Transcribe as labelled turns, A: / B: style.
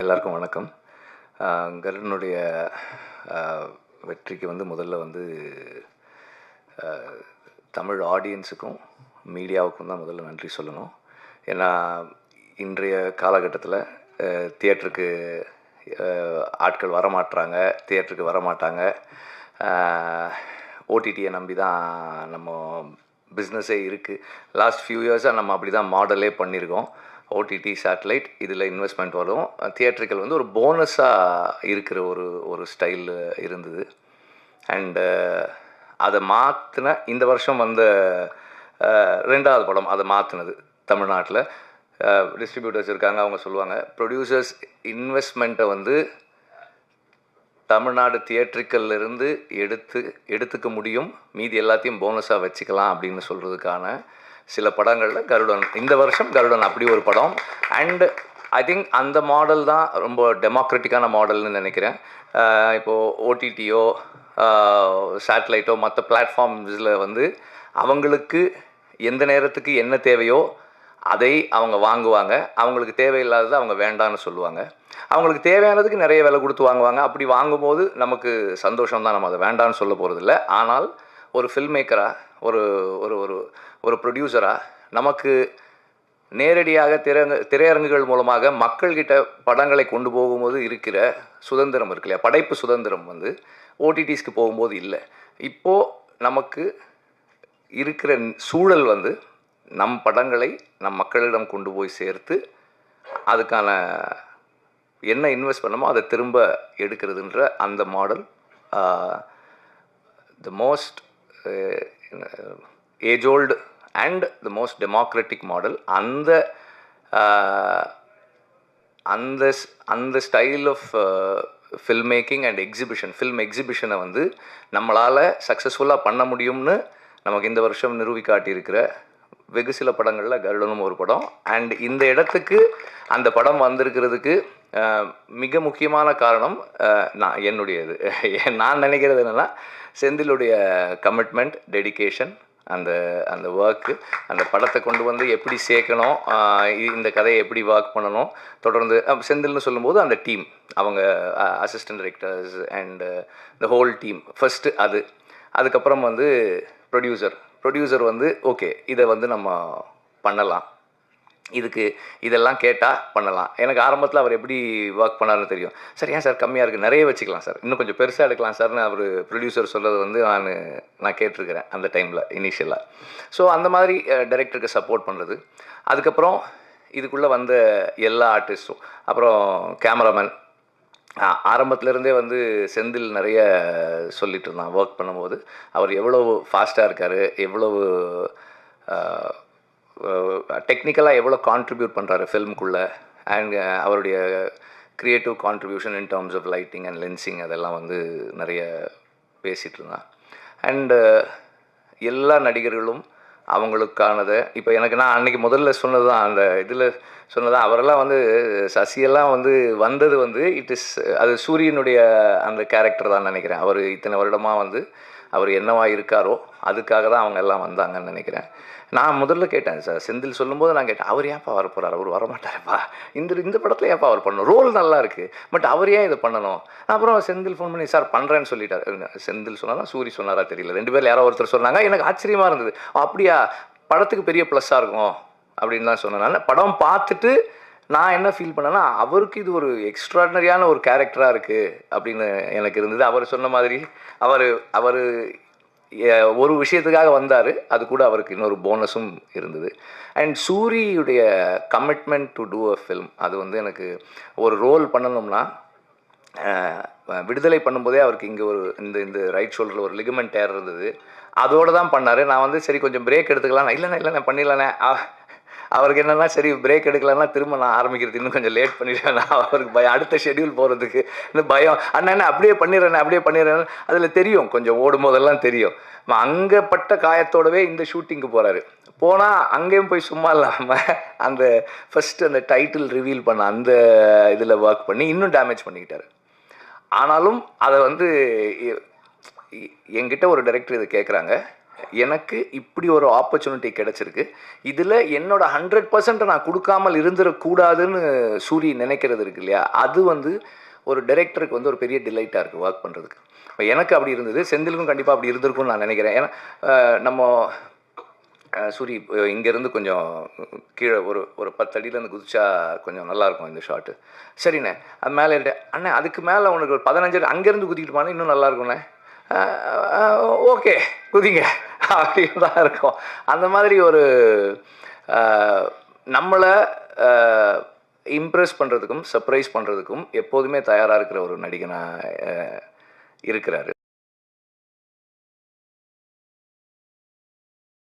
A: எல்லாருக்கும் வணக்கம். கருடனுடைய வெற்றிக்கு முதல்ல தமிழ் ஆடியன்ஸுக்கும் மீடியாவுக்கும் தான் முதல்ல நன்றி சொல்லணும். ஏன்னா இன்றைய காலகட்டத்தில் தியேட்டருக்கு ஆட்கள் வரமாட்டுறாங்க, தியேட்டருக்கு வரமாட்டாங்க. ஓடிடியை நம்பி தான் நம்ம பிஸ்னஸே இருக்குது. லாஸ்ட் ஃபியூ இயர்ஸாக நம்ம அப்படி தான் மாடலே பண்ணியிருக்கோம். ஓடிடி, சேட்டலைட் இதில் இன்வெஸ்ட்மெண்ட் வரும். தியேட்டர்கள் ஒரு போனஸாக இருக்கிற ஒரு ஸ்டைல் இருந்தது. அண்டு அதை மாற்றின இந்த வருஷம் ரெண்டாவது படம் அதை மாற்றினது தமிழ்நாட்டில். டிஸ்ட்ரிபியூட்டர்ஸ் இருக்காங்க, அவங்க சொல்லுவாங்க ப்ரொடியூசர்ஸ் இன்வெஸ்ட்மெண்ட்டை தமிழ்நாடு தியேட்டருக்கல்லிருந்து எடுத்துக்க முடியும், மீதி எல்லாத்தையும் போனஸாக வச்சுக்கலாம் அப்படின்னு சொல்கிறதுக்கான சில படங்களில் கருடன், இந்த வருஷம் கருடன் அப்படி ஒரு படம். அண்ட் ஐ திங்க் அந்த மாடல் தான் ரொம்ப டெமோக்ராட்டிக்கான மாடல்னு நினைக்கிறேன். இப்போது ஓடிடியோ சேட்டலைட்டோ மற்ற பிளாட்ஃபார்ம்ஸில் அவங்களுக்கு எந்த நேரத்துக்கு என்ன தேவையோ அதை அவங்க வாங்குவாங்க. அவங்களுக்கு தேவையில்லாததை அவங்க வேண்டான்னு சொல்லுவாங்க. அவங்களுக்கு தேவையானதுக்கு நிறைய விலை கொடுத்து வாங்குவாங்க. அப்படி வாங்கும்போது நமக்கு சந்தோஷம் தான், நம்ம அதை வேண்டான்னு சொல்ல போகிறதில்ல. ஆனால் ஒரு ஃபில்ம் மேக்கராக, ஒரு ஒரு ஒரு ஒரு ப்ரொடியூசராக நமக்கு நேரடியாக திரையரங்குகள் மூலமாக மக்கள்கிட்ட படங்களை கொண்டு போகும்போது இருக்கிற சுதந்திரம் இருக்கு இல்லையா, படைப்பு சுதந்திரம் ஓடிடிஸ்க்கு போகும்போது இல்லை. இப்போது நமக்கு இருக்கிற சூழல் நம் படங்களை நம் மக்களிடம் கொண்டு போய் சேர்த்து அதுக்கான என்ன இன்வெஸ்ட் பண்ணமோ அதை திரும்ப எடுக்கிறதுன்ற அந்த model the most age old and the most democratic model. அந்த style of film making and exhibition, film எக்ஸிபிஷனை நம்மளால் சக்ஸஸ்ஃபுல்லாக பண்ண முடியும்னு நமக்கு இந்த வருஷம் நிரூபி காட்டியிருக்கிற வெகு சில படங்களில் கருடனும் ஒரு படம். அண்ட் இந்த இடத்துக்கு அந்த படம் வந்திருக்கிறதுக்கு மிக முக்கியமான காரணம் என்னுடையது. நான் நினைக்கிறது என்னென்னா, செந்திலுடைய கமிட்மெண்ட், டெடிகேஷன், அந்த ஒர்க்கு, அந்த படத்தை கொண்டு எப்படி சேர்க்கணும், இந்த கதையை எப்படி ஒர்க் பண்ணணும், தொடர்ந்து செந்தில்னு சொல்லும்போது அந்த டீம், அவங்க assistant directors and the whole team first. அதுக்கப்புறம் ப்ரொடியூசர் ஓகே இதை நம்ம பண்ணலாம், இதெல்லாம் கேட்டால் பண்ணலாம். எனக்கு ஆரம்பத்தில் அவர் எப்படி ஒர்க் பண்ணாருன்னு தெரியும். சார் ஏன் சார் கம்மியாக இருக்குது, நிறைய வச்சுக்கலாம் சார், இன்னும் கொஞ்சம் பெருசாக எடுக்கலாம் சார்னு அவர் ப்ரொடியூசர் சொல்கிறது நான் கேட்டிருக்கிறேன் அந்த டைமில் இனிஷியலாக. ஸோ அந்த மாதிரி டைரக்டருக்கு சப்போர்ட் பண்ணுறது. அதுக்கப்புறம் இதுக்குள்ளே எல்லா ஆர்டிஸ்ட்டும், அப்புறம் கேமராமேன், ஆரம்பத்துலேருந்தே செந்தில் நிறைய சொல்லிட்டு இருந்தான் ஒர்க் பண்ணும்போது. அவர் எவ்வளோ ஃபாஸ்ட்டாக இருக்கார், எவ்வளவு டெக்னிக்கலாக எவ்வளோ கான்ட்ரிபியூட் பண்ணுறாரு ஃபில்முக்குள்ளே, அண்ட் அவருடைய creative contribution in terms of lighting and lensing அதெல்லாம் நிறைய பேசிகிட்டு இருந்தான். அண்டு எல்லா நடிகர்களும் அவங்களுக்கானதை இப்போ நான் அன்றைக்கி முதல்ல சொன்னது தான், அந்த இதில் சொன்னதான், அவரெல்லாம் சசியெல்லாம் வந்தது இட் இஸ் அது சூரியனுடைய அந்த கேரக்டர் தான் நினைக்கிறேன். அவர் இத்தனை வருடமாக அவர் என்னவா இருக்காரோ அதுக்காக தான் அவங்க எல்லாம் வந்தாங்கன்னு நினைக்கிறேன். நான் முதல்ல கேட்டேன் சார், செந்தில் சொல்லும்போது நான் கேட்டேன், அவர் ஏன்ப்பா வர போகிறார், அவர் வரமாட்டாரப்பா, இந்த படத்தில் ஏன்ப்பா அவர் பண்ணணும், ரோல் நல்லா இருக்குது, பட் அவர் ஏன் இதை பண்ணணும். அப்புறம் செந்தில் ஃபோன் பண்ணி சார் பண்ணுறேன்னு சொல்லிட்டார். செந்தில் சொன்னாரா சூரி சொன்னாரா தெரியல, ரெண்டு பேர் யாரோ ஒருத்தர் சொன்னாங்க. எனக்கு ஆச்சரியமாக இருந்தது, அப்படியா படத்துக்கு பெரிய ப்ளஸ்ஸாக இருக்கும் அப்படின்னு தான் சொன்னேன். படம் பார்த்துட்டு நான் என்ன ஃபீல் பண்ணேன்னா, அவருக்கு இது ஒரு எக்ஸ்ட்ராடினரியான ஒரு கேரக்டராக இருக்குது அப்படின்னு எனக்கு இருந்தது. அவர் சொன்ன மாதிரி அவர் ஒரு விஷயத்துக்காக வந்தார், அது கூட அவருக்கு இன்னொரு போனஸும் இருந்தது. அண்ட் சூரியுடைய commitment to do a film, அது எனக்கு ஒரு ரோல் பண்ணணும்னா, விடுதலை பண்ணும்போதே அவருக்கு இங்கே இந்த ரைட் ஷோல்டரில் ஒரு லிகமெண்ட் டேர் இருந்தது, அதோடு தான் பண்ணார். நான் சரி கொஞ்சம் பிரேக் எடுத்துக்கலாம், இல்லைண்ணே பண்ணிடலானே. அவருக்கு என்னென்னா, சரி பிரேக் எடுக்கலன்னா திரும்ப நான் ஆரம்பிக்கிறது இன்னும் கொஞ்சம் லேட் பண்ணிடுவேன், அவருக்கு பயம், அடுத்த ஷெட்யூல் போகிறதுக்கு இந்த பயம். அண்ணா அப்படியே பண்ணிடுறேன். அதில் தெரியும், கொஞ்சம் ஓடும் போதெல்லாம் தெரியும். அங்கே பட்ட காயத்தோடவே இந்த ஷூட்டிங்க்கு போகிறாரு. போனால் அங்கேயும் போய் சும்மா இல்லாமல் அந்த ஃபஸ்ட்டு அந்த டைட்டில் ரிவீல் பண்ண அந்த இதில் ஒர்க் பண்ணி இன்னும் டேமேஜ் பண்ணிக்கிட்டார். ஆனாலும் அதை என்கிட்ட ஒரு டைரக்டர் இதை கேட்குறாங்க, எனக்கு இப்படி ஒரு ஆப்பர்ச்சுனிட்டி கிடைச்சிருக்கு, இதில் என்னோட 100% நான் கொடுக்காமல் இருந்துடக்கூடாதுன்னு சூரி நினைக்கிறது இருக்கு இல்லையா, அது வந்து ஒரு டைரக்டருக்கு வந்து ஒரு பெரிய டிலைட்டாக இருக்குது ஒர்க் பண்ணுறதுக்கு. இப்போ எனக்கு அப்படி இருந்தது, செந்திலுக்கும் கண்டிப்பாக அப்படி இருந்திருக்கும்னு நான் நினைக்கிறேன். ஏன்னா நம்ம சூரி இங்கேருந்து கொஞ்சம் கீழே ஒரு 10 அடியிலேருந்து குதிச்சா கொஞ்சம் நல்லாயிருக்கும் இந்த ஷாட்டு. சரிண்ணே, அது மேலே ஏறிட்டு அண்ணே அதுக்கு மேலே உனக்கு ஒரு 15 அடி அங்கேருந்து குதிக்கிட்டு போனால் இன்னும் நல்லாயிருக்குண்ணே. ஓகே குதிங்க அப்படின்னு தான் இருக்கும். அந்த மாதிரி ஒரு நம்மளை இம்ப்ரெஸ் பண்ணுறதுக்கும் சர்ப்ரைஸ் பண்ணுறதுக்கும் எப்போதுமே தயாராக இருக்கிற ஒரு நடிகனாக இருக்கிறாரு.